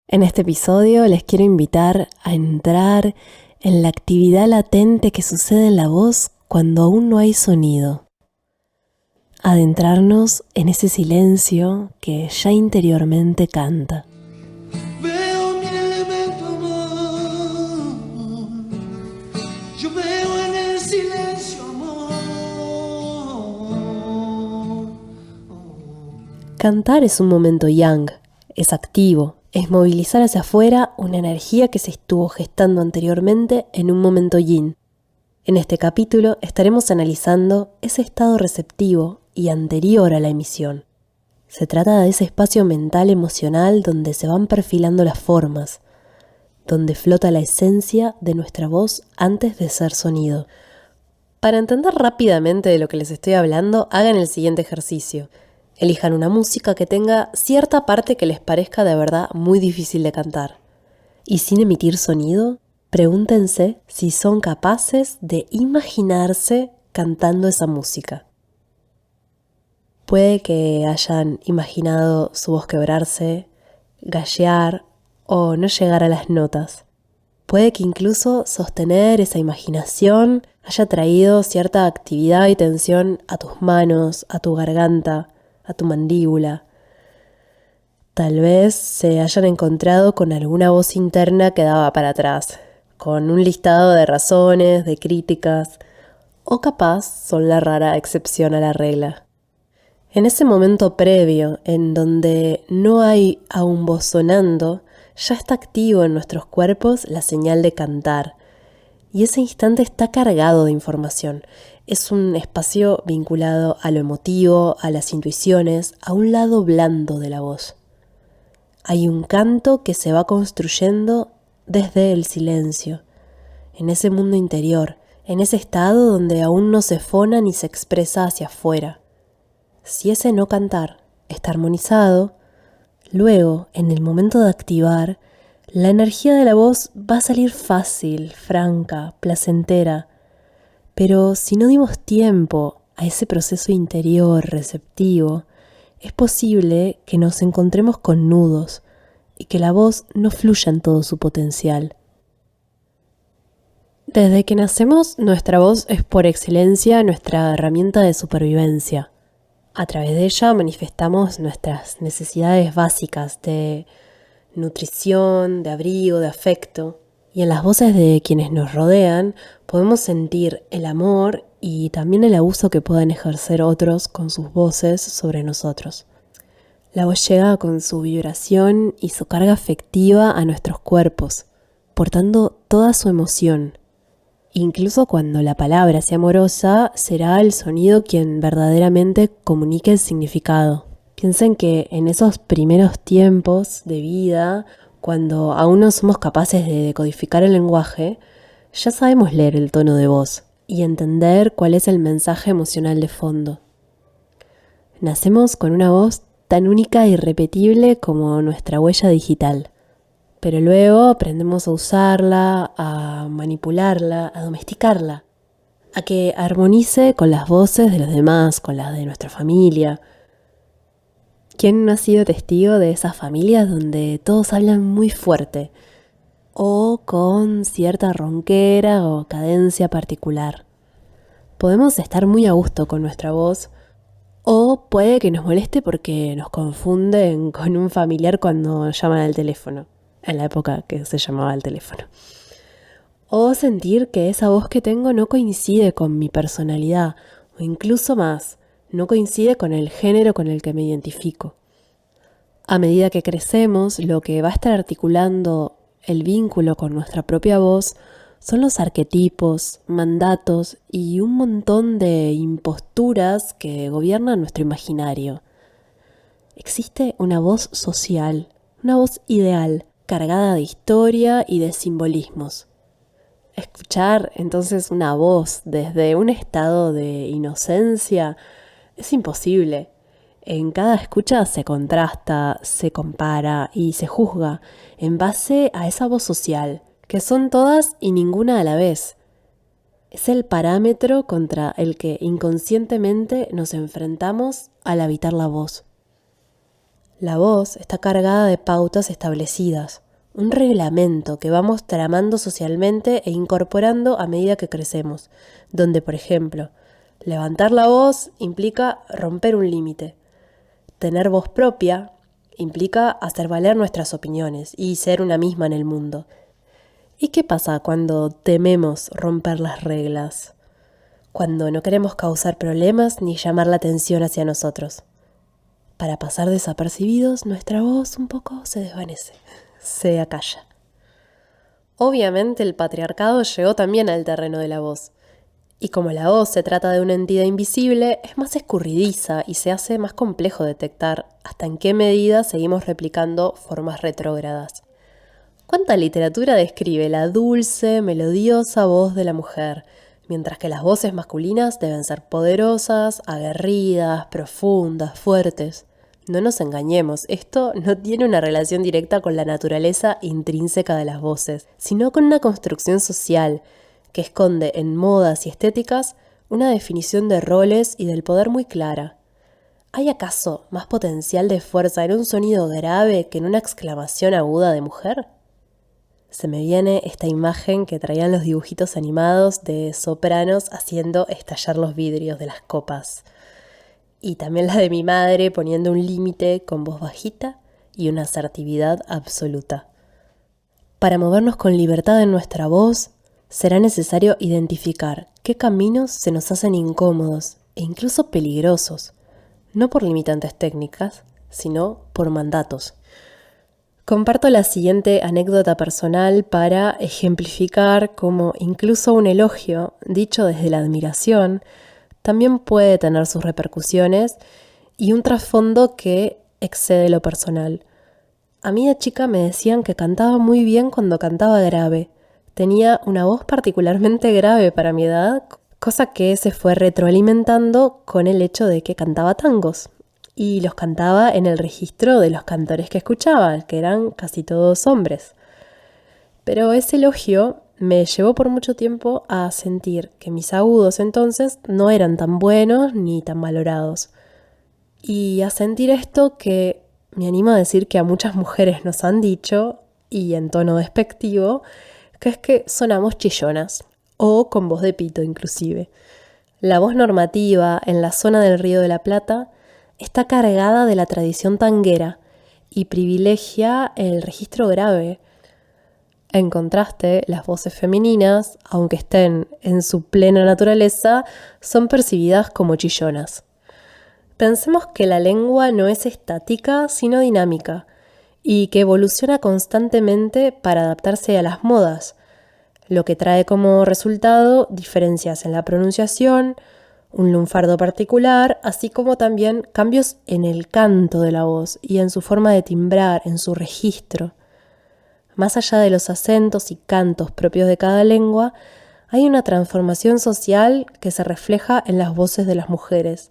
En este episodio les quiero invitar a entrar en la actividad latente que sucede en la voz cuando aún no hay sonido. Adentrarnos en ese silencio que ya interiormente canta. Veo mi elemento amor, yo veo en el silencio amor. Cantar es un momento yang, es activo, es movilizar hacia afuera una energía que se estuvo gestando anteriormente en un momento yin. En este capítulo estaremos analizando ese estado receptivo y anterior a la emisión. Se trata de ese espacio mental emocional donde se van perfilando las formas, donde flota la esencia de nuestra voz antes de ser sonido. Para entender rápidamente de lo que les estoy hablando, hagan el siguiente ejercicio. Elijan una música que tenga cierta parte que les parezca de verdad muy difícil de cantar. Y sin emitir sonido, pregúntense si son capaces de imaginarse cantando esa música. Puede que hayan imaginado su voz quebrarse, gallear o no llegar a las notas. Puede que incluso sostener esa imaginación haya traído cierta actividad y tensión a tus manos, a tu garganta, a tu mandíbula. Tal vez se hayan encontrado con alguna voz interna que daba para atrás, con un listado de razones, de críticas, o capaz son la rara excepción a la regla. En ese momento previo, en donde no hay aún voz sonando, ya está activo en nuestros cuerpos la señal de cantar. Y ese instante está cargado de información. Es un espacio vinculado a lo emotivo, a las intuiciones, a un lado blando de la voz. Hay un canto que se va construyendo desde el silencio, en ese mundo interior, en ese estado donde aún no se fona ni se expresa hacia afuera. Si ese no cantar está armonizado, luego, en el momento de activar, la energía de la voz va a salir fácil, franca, placentera. Pero si no dimos tiempo a ese proceso interior receptivo, es posible que nos encontremos con nudos y que la voz no fluya en todo su potencial. Desde que nacemos, nuestra voz es por excelencia nuestra herramienta de supervivencia. A través de ella manifestamos nuestras necesidades básicas de nutrición, de abrigo, de afecto. Y en las voces de quienes nos rodean podemos sentir el amor y también el abuso que puedan ejercer otros con sus voces sobre nosotros. La voz llega con su vibración y su carga afectiva a nuestros cuerpos, portando toda su emoción. Incluso cuando la palabra sea amorosa, será el sonido quien verdaderamente comunique el significado. Piensen que en esos primeros tiempos de vida, cuando aún no somos capaces de decodificar el lenguaje, ya sabemos leer el tono de voz y entender cuál es el mensaje emocional de fondo. Nacemos con una voz tan única e irrepetible como nuestra huella digital. Pero luego aprendemos a usarla, a manipularla, a domesticarla, a que armonice con las voces de los demás, con las de nuestra familia. ¿Quién no ha sido testigo de esas familias donde todos hablan muy fuerte o con cierta ronquera o cadencia particular? Podemos estar muy a gusto con nuestra voz o puede que nos moleste porque nos confunden con un familiar cuando llaman al teléfono. En la época que se llamaba el teléfono. O sentir que esa voz que tengo no coincide con mi personalidad, o incluso más, no coincide con el género con el que me identifico. A medida que crecemos, lo que va a estar articulando el vínculo con nuestra propia voz son los arquetipos, mandatos y un montón de imposturas que gobiernan nuestro imaginario. Existe una voz social, una voz ideal, cargada de historia y de simbolismos. Escuchar entonces una voz desde un estado de inocencia es imposible. En cada escucha se contrasta, se compara y se juzga en base a esa voz social, que son todas y ninguna a la vez. Es el parámetro contra el que inconscientemente nos enfrentamos al habitar la voz. La voz está cargada de pautas establecidas, un reglamento que vamos tramando socialmente e incorporando a medida que crecemos, donde, por ejemplo, levantar la voz implica romper un límite. Tener voz propia implica hacer valer nuestras opiniones y ser una misma en el mundo. ¿Y qué pasa cuando tememos romper las reglas? Cuando no queremos causar problemas ni llamar la atención hacia nosotros. Para pasar desapercibidos, nuestra voz un poco se desvanece, se acalla. Obviamente el patriarcado llegó también al terreno de la voz. Y como la voz se trata de una entidad invisible, es más escurridiza y se hace más complejo detectar hasta en qué medida seguimos replicando formas retrógradas. ¿Cuánta literatura describe la dulce, melodiosa voz de la mujer, mientras que las voces masculinas deben ser poderosas, aguerridas, profundas, fuertes? No nos engañemos, esto no tiene una relación directa con la naturaleza intrínseca de las voces, sino con una construcción social que esconde en modas y estéticas una definición de roles y del poder muy clara. ¿Hay acaso más potencial de fuerza en un sonido grave que en una exclamación aguda de mujer? Se me viene esta imagen que traían los dibujitos animados de sopranos haciendo estallar los vidrios de las copas. Y también la de mi madre poniendo un límite con voz bajita y una asertividad absoluta. Para movernos con libertad en nuestra voz, será necesario identificar qué caminos se nos hacen incómodos e incluso peligrosos, no por limitantes técnicas, sino por mandatos. Comparto la siguiente anécdota personal para ejemplificar cómo incluso un elogio, dicho desde la admiración, también puede tener sus repercusiones y un trasfondo que excede lo personal. A mí de chica me decían que cantaba muy bien cuando cantaba grave. Tenía una voz particularmente grave para mi edad, cosa que se fue retroalimentando con el hecho de que cantaba tangos. Y los cantaba en el registro de los cantores que escuchaba, que eran casi todos hombres. Pero ese elogio me llevó por mucho tiempo a sentir que mis agudos entonces no eran tan buenos ni tan valorados. Y a sentir esto que me animo a decir que a muchas mujeres nos han dicho, y en tono despectivo, que es que sonamos chillonas, o con voz de pito inclusive. La voz normativa en la zona del Río de la Plata está cargada de la tradición tanguera y privilegia el registro grave. En contraste, las voces femeninas, aunque estén en su plena naturaleza, son percibidas como chillonas. Pensemos que la lengua no es estática, sino dinámica, y que evoluciona constantemente para adaptarse a las modas, lo que trae como resultado diferencias en la pronunciación, un lunfardo particular, así como también cambios en el canto de la voz y en su forma de timbrar, en su registro. Más allá de los acentos y cantos propios de cada lengua, hay una transformación social que se refleja en las voces de las mujeres.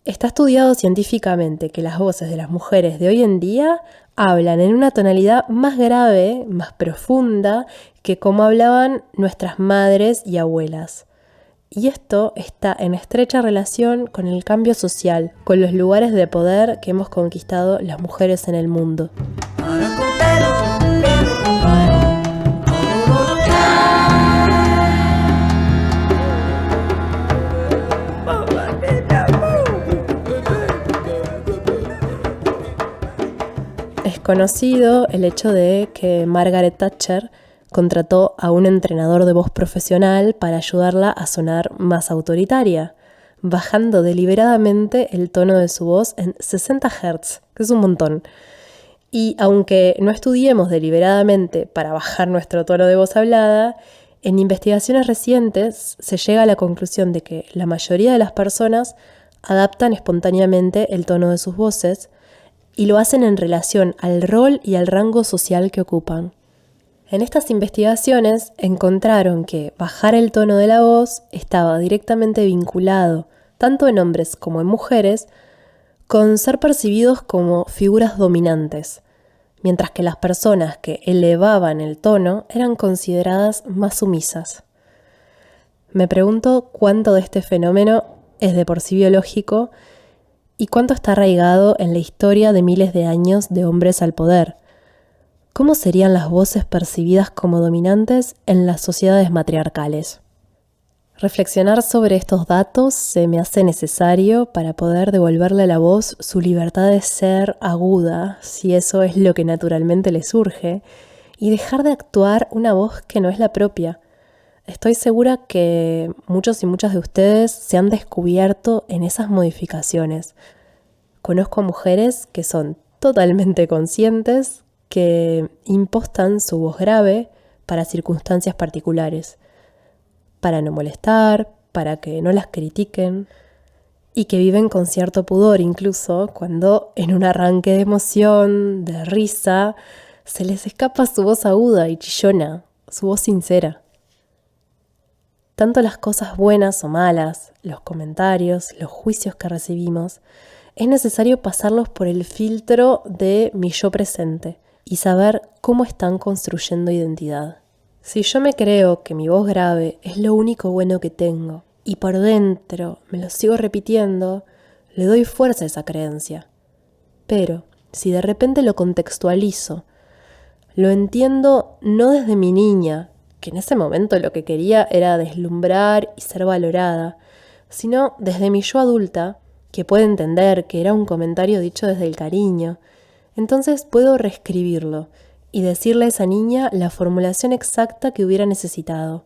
Está estudiado científicamente que las voces de las mujeres de hoy en día hablan en una tonalidad más grave, más profunda, que como hablaban nuestras madres y abuelas. Y esto está en estrecha relación con el cambio social, con los lugares de poder que hemos conquistado las mujeres en el mundo. Es conocido el hecho de que Margaret Thatcher contrató a un entrenador de voz profesional para ayudarla a sonar más autoritaria, bajando deliberadamente el tono de su voz en 60 Hz, que es un montón. Y aunque no estudiemos deliberadamente para bajar nuestro tono de voz hablada, en investigaciones recientes se llega a la conclusión de que la mayoría de las personas adaptan espontáneamente el tono de sus voces y lo hacen en relación al rol y al rango social que ocupan. En estas investigaciones encontraron que bajar el tono de la voz estaba directamente vinculado, tanto en hombres como en mujeres, con ser percibidos como figuras dominantes, mientras que las personas que elevaban el tono eran consideradas más sumisas. Me pregunto cuánto de este fenómeno es de por sí biológico ¿Y cuánto está arraigado en la historia de miles de años de hombres al poder? ¿Cómo serían las voces percibidas como dominantes en las sociedades matriarcales? Reflexionar sobre estos datos se me hace necesario para poder devolverle a la voz su libertad de ser aguda, si eso es lo que naturalmente le surge, y dejar de actuar una voz que no es la propia. Estoy segura que muchos y muchas de ustedes se han descubierto en esas modificaciones. Conozco mujeres que son totalmente conscientes, que impostan su voz grave para circunstancias particulares, para no molestar, para que no las critiquen, y que viven con cierto pudor incluso cuando en un arranque de emoción, de risa, se les escapa su voz aguda y chillona, su voz sincera. Tanto las cosas buenas o malas, los comentarios, los juicios que recibimos, es necesario pasarlos por el filtro de mi yo presente y saber cómo están construyendo identidad. Si yo me creo que mi voz grave es lo único bueno que tengo y por dentro me lo sigo repitiendo, le doy fuerza a esa creencia. Pero si de repente lo contextualizo, lo entiendo no desde mi niña, que en ese momento lo que quería era deslumbrar y ser valorada, sino desde mi yo adulta, que puede entender que era un comentario dicho desde el cariño, entonces puedo reescribirlo y decirle a esa niña la formulación exacta que hubiera necesitado.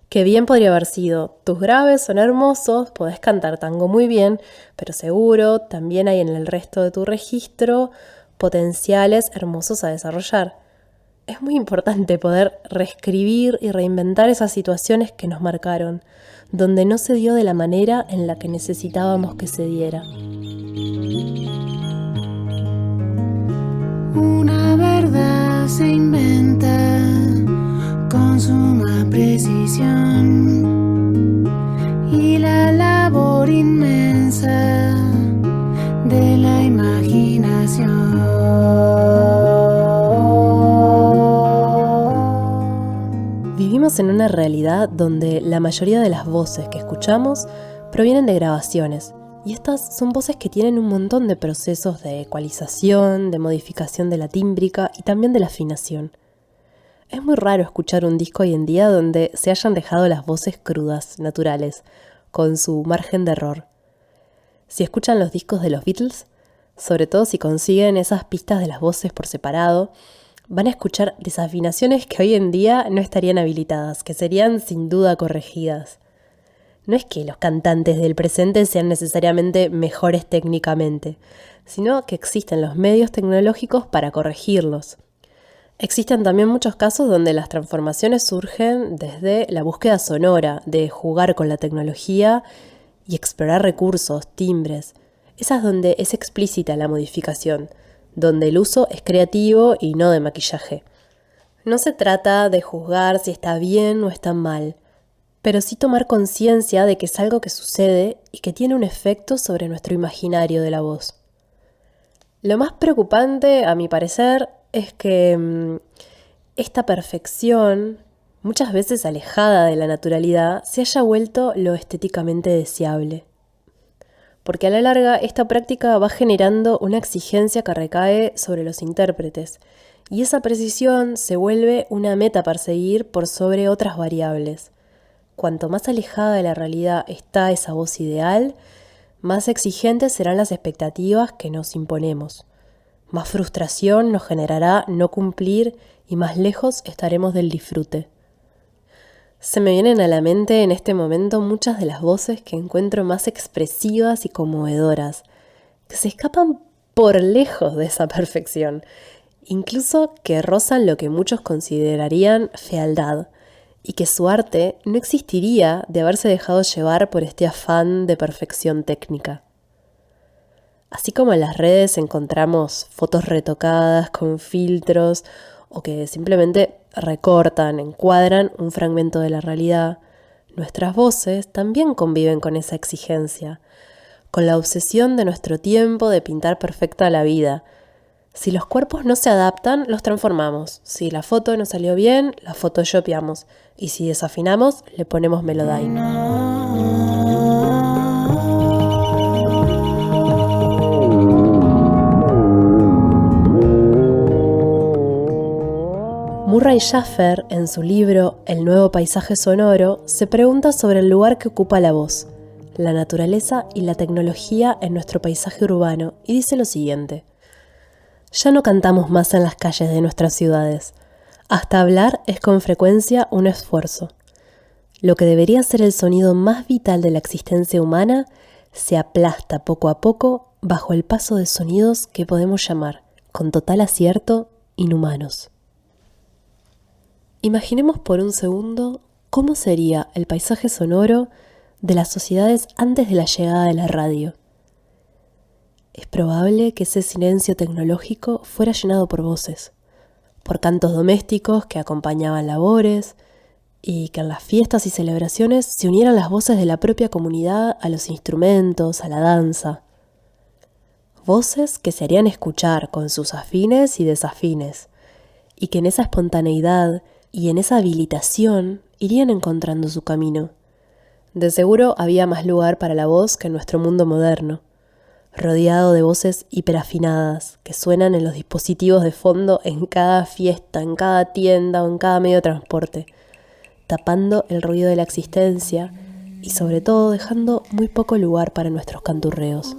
Que bien podría haber sido: tus graves son hermosos, podés cantar tango muy bien, pero seguro también hay en el resto de tu registro potenciales hermosos a desarrollar. Es muy importante poder reescribir y reinventar esas situaciones que nos marcaron, donde no se dio de la manera en la que necesitábamos que se diera. Una verdad se inventa con suma precisión y la labor inmensa de la imaginación. Vivimos en una realidad donde la mayoría de las voces que escuchamos provienen de grabaciones. Y estas son voces que tienen un montón de procesos de ecualización, de modificación de la tímbrica y también de la afinación. Es muy raro escuchar un disco hoy en día donde se hayan dejado las voces crudas, naturales, con su margen de error. Si escuchan los discos de los Beatles, sobre todo si consiguen esas pistas de las voces por separado, van a escuchar desafinaciones que hoy en día no estarían habilitadas, que serían sin duda corregidas. No es que los cantantes del presente sean necesariamente mejores técnicamente, sino que existen los medios tecnológicos para corregirlos. Existen también muchos casos donde las transformaciones surgen desde la búsqueda sonora, de jugar con la tecnología y explorar recursos, timbres. Esa es donde es explícita la modificación, donde el uso es creativo y no de maquillaje. No se trata de juzgar si está bien o está mal, pero sí tomar conciencia de que es algo que sucede y que tiene un efecto sobre nuestro imaginario de la voz. Lo más preocupante, a mi parecer, es que esta perfección, muchas veces alejada de la naturalidad, se haya vuelto lo estéticamente deseable. Porque a la larga esta práctica va generando una exigencia que recae sobre los intérpretes, y esa precisión se vuelve una meta a perseguir por sobre otras variables. Cuanto más alejada de la realidad está esa voz ideal, más exigentes serán las expectativas que nos imponemos. Más frustración nos generará no cumplir y más lejos estaremos del disfrute. Se me vienen a la mente en este momento muchas de las voces que encuentro más expresivas y conmovedoras, que se escapan por lejos de esa perfección, incluso que rozan lo que muchos considerarían fealdad, y que su arte no existiría de haberse dejado llevar por este afán de perfección técnica. Así como en las redes encontramos fotos retocadas con filtros o que simplemente recortan, encuadran un fragmento de la realidad, nuestras voces también conviven con esa exigencia, con la obsesión de nuestro tiempo de pintar perfecta la vida. Si los cuerpos no se adaptan, los transformamos. Si la foto no salió bien, la photoshopeamos. Y si desafinamos, le ponemos Melodyne. Murray Schafer, en su libro El nuevo paisaje sonoro, se pregunta sobre el lugar que ocupa la voz, la naturaleza y la tecnología en nuestro paisaje urbano, y dice lo siguiente: ya no cantamos más en las calles de nuestras ciudades. Hasta hablar es con frecuencia un esfuerzo. Lo que debería ser el sonido más vital de la existencia humana se aplasta poco a poco bajo el paso de sonidos que podemos llamar, con total acierto, inhumanos. Imaginemos por un segundo cómo sería el paisaje sonoro de las sociedades antes de la llegada de la radio. Es probable que ese silencio tecnológico fuera llenado por voces, por cantos domésticos que acompañaban labores, y que en las fiestas y celebraciones se unieran las voces de la propia comunidad a los instrumentos, a la danza. Voces que se harían escuchar con sus afines y desafines, y que en esa espontaneidad y en esa habilitación irían encontrando su camino. De seguro había más lugar para la voz que en nuestro mundo moderno, rodeado de voces hiperafinadas que suenan en los dispositivos de fondo en cada fiesta, en cada tienda o en cada medio de transporte, tapando el ruido de la existencia y sobre todo dejando muy poco lugar para nuestros canturreos.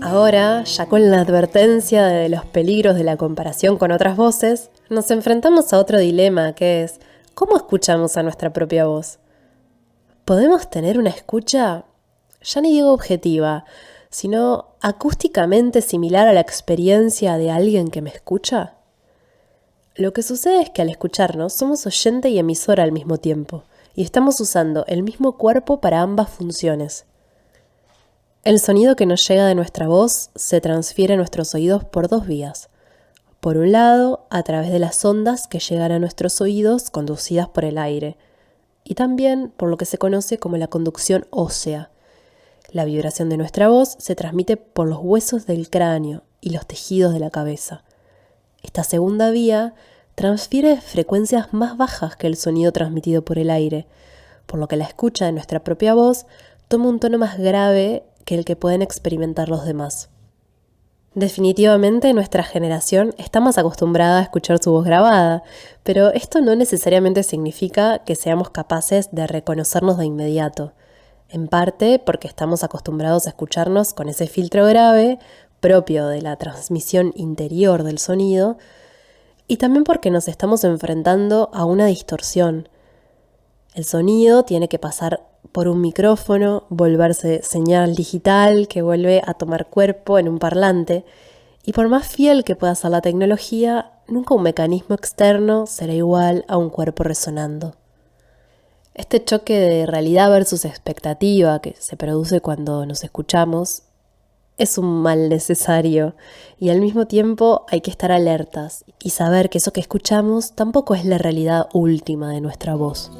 Ahora, ya con la advertencia de los peligros de la comparación con otras voces, nos enfrentamos a otro dilema, que es: ¿cómo escuchamos a nuestra propia voz? ¿Podemos tener una escucha, ya ni digo objetiva, sino acústicamente similar a la experiencia de alguien que me escucha? Lo que sucede es que al escucharnos somos oyente y emisora al mismo tiempo, y estamos usando el mismo cuerpo para ambas funciones. El sonido que nos llega de nuestra voz se transfiere a nuestros oídos por dos vías. Por un lado, a través de las ondas que llegan a nuestros oídos conducidas por el aire, y también por lo que se conoce como la conducción ósea. La vibración de nuestra voz se transmite por los huesos del cráneo y los tejidos de la cabeza. Esta segunda vía transfiere frecuencias más bajas que el sonido transmitido por el aire, por lo que la escucha de nuestra propia voz toma un tono más grave que el que pueden experimentar los demás. Definitivamente nuestra generación está más acostumbrada a escuchar su voz grabada, pero esto no necesariamente significa que seamos capaces de reconocernos de inmediato, en parte porque estamos acostumbrados a escucharnos con ese filtro grave propio de la transmisión interior del sonido, y también porque nos estamos enfrentando a una distorsión. El sonido tiene que pasar por un micrófono, volverse señal digital que vuelve a tomar cuerpo en un parlante, y por más fiel que pueda ser la tecnología, nunca un mecanismo externo será igual a un cuerpo resonando. Este choque de realidad versus expectativa que se produce cuando nos escuchamos es un mal necesario, y al mismo tiempo hay que estar alertas y saber que eso que escuchamos tampoco es la realidad última de nuestra voz.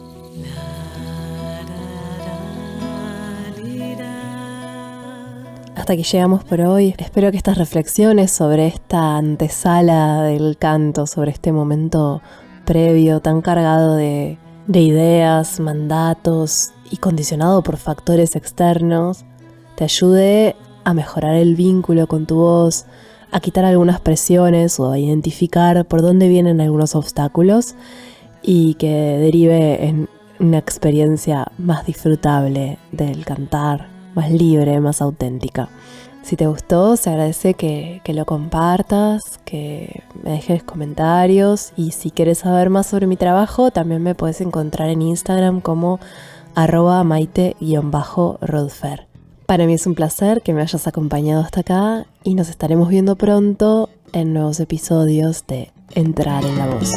Hasta aquí llegamos por hoy. Espero que estas reflexiones sobre esta antesala del canto, sobre este momento previo tan cargado de ideas, mandatos y condicionado por factores externos, te ayude a mejorar el vínculo con tu voz, a quitar algunas presiones o a identificar por dónde vienen algunos obstáculos y que derive en una experiencia más disfrutable del cantar, más libre, más auténtica. Si te gustó, se agradece que lo compartas, que me dejes comentarios, y si quieres saber más sobre mi trabajo, también me puedes encontrar en Instagram como @maite_rodfer. Para mí es un placer que me hayas acompañado hasta acá y nos estaremos viendo pronto en nuevos episodios de Entrar en la Voz.